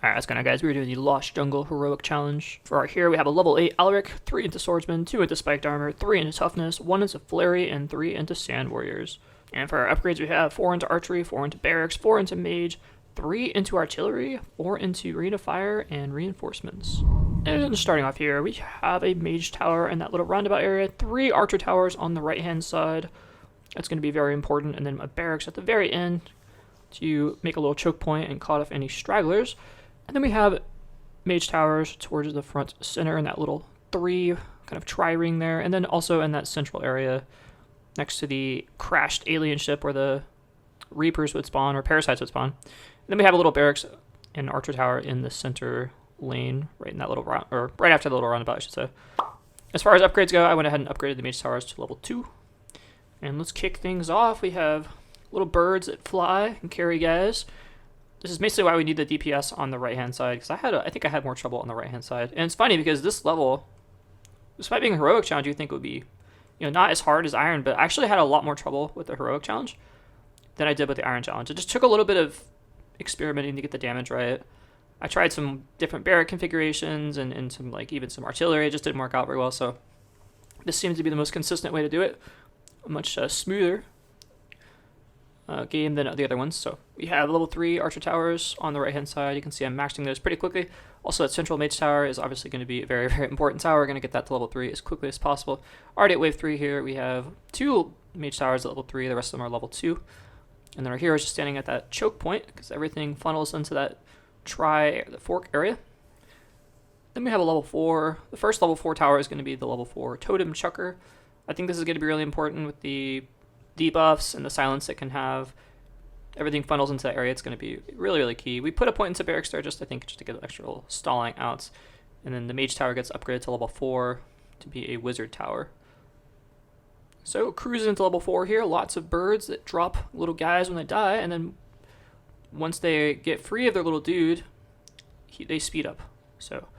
Alright, what's going on, guys? We're doing the Lost Jungle Heroic Challenge. For our hero, we have a level 8 Alaric, 3 into Swordsman, 2 into Spiked Armor, 3 into Toughness, 1 into Flurry, and 3 into Sand Warriors. And for our upgrades, we have 4 into Archery, 4 into Barracks, 4 into Mage, 3 into Artillery, 4 into Rate of Fire, and Reinforcements. And starting off here, we have a Mage Tower in that little roundabout area, 3 Archer Towers on the right-hand side. That's going to be very important, and then a Barracks at the very end to make a little choke point and cut off any stragglers. And then we have Mage Towers towards the front center in that little 3 kind of tri-ring there. And then also in that central area next to the crashed alien ship where the Reapers would spawn or Parasites would spawn. And then we have a little Barracks and Archer Tower in the center lane right in that little round, or right after the little roundabout, I should say. As far as upgrades go, I went ahead and upgraded the Mage Towers to level 2. And let's kick things off. We have little birds that fly and carry guys. This is basically why we need the DPS on the right-hand side, because I think I had more trouble on the right-hand side. And it's funny because this level, despite being a heroic challenge, you think would be, not as hard as Iron, but I actually had a lot more trouble with the heroic challenge than I did with the Iron challenge. It just took a little bit of experimenting to get the damage right. I tried some different barrack configurations and some even some artillery. It just didn't work out very well. So this seems to be the most consistent way to do it. A much smoother game than the other ones. So we have level 3 Archer Towers on the right hand side. You can see I'm maxing those pretty quickly. Also, that central Mage Tower is obviously going to be a very, very important tower. We're going to get that to level 3 as quickly as possible. Already at wave 3 here, we have 2 Mage Towers at level 3. The rest of them are level 2. And then our hero is just standing at that choke point because everything funnels into that the fork area. Then we have a level 4. The first level 4 tower is going to be the level 4 Totem Chucker. I think this is going to be really important with the debuffs and the silence it can have. Everything funnels into that area. It's going to be really, really key. We put a point into Barracks there just to get extra little stalling outs. And then the Mage Tower gets upgraded to level 4 to be a Wizard Tower. So cruising into level 4 here. Lots of birds that drop little guys when they die. And then once they get free of their little dude, they speed up. So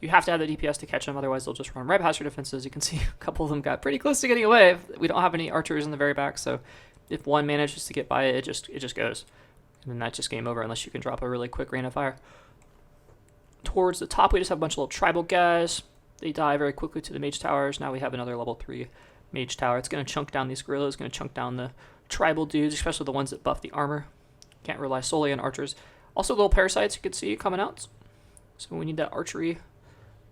you have to have the DPS to catch them, otherwise they'll just run right past your defenses. You can see a couple of them got pretty close to getting away. We don't have any archers in the very back, so if one manages to get by it, it just goes. And then that's just game over unless you can drop a really quick rain of fire. Towards the top, we just have a bunch of little tribal guys. They die very quickly to the Mage Towers. Now we have another level 3 Mage Tower. It's going to chunk down these gorillas, going to chunk down the tribal dudes, especially the ones that buff the armor. Can't rely solely on archers. Also little parasites you can see coming out. So we need that archery.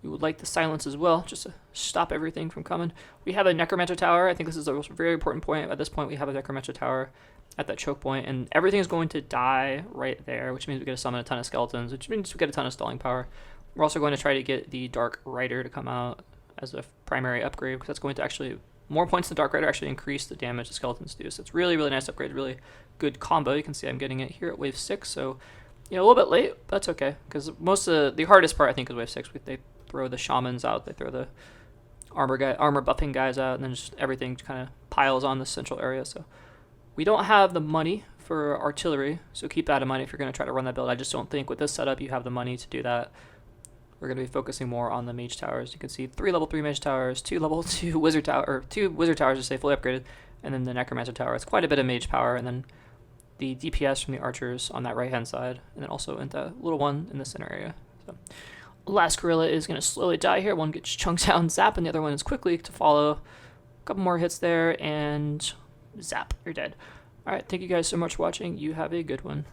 We would like the silence as well, just to stop everything from coming. We have a Necromancer Tower. I think this is a very important point. At this point, we have a Necromancer Tower at that choke point, and everything is going to die right there, which means we get to summon a ton of skeletons, which means we get a ton of stalling power. We're also going to try to get the Dark Rider to come out as a primary upgrade, because that's going to actually, more points than Dark Rider actually increase the damage the skeletons do. So it's really, really nice upgrade, really good combo. You can see I'm getting it here at wave 6, so a little bit late, but that's okay, because most of the hardest part, I think, is wave 6. They throw the shamans out, they throw the armor buffing guys out, and then just everything kind of piles on the central area. So we don't have the money for artillery, so keep that in mind if you're going to try to run that build. I just don't think with this setup you have the money to do that. We're going to be focusing more on the Mage Towers. You can see 3 level 3 Mage Towers, 2 level 2 Wizard Tower, or 2 Wizard Towers to say fully upgraded, and then the Necromancer Tower. It's quite a bit of Mage power, and then the DPS from the archers on that right hand side, and then also in the little one in the center area. So last gorilla is going to slowly die here. One gets chunked out and zap, and the other one is quickly to follow. A couple more hits there, and zap, you're dead. Alright, thank you guys so much for watching. You have a good one.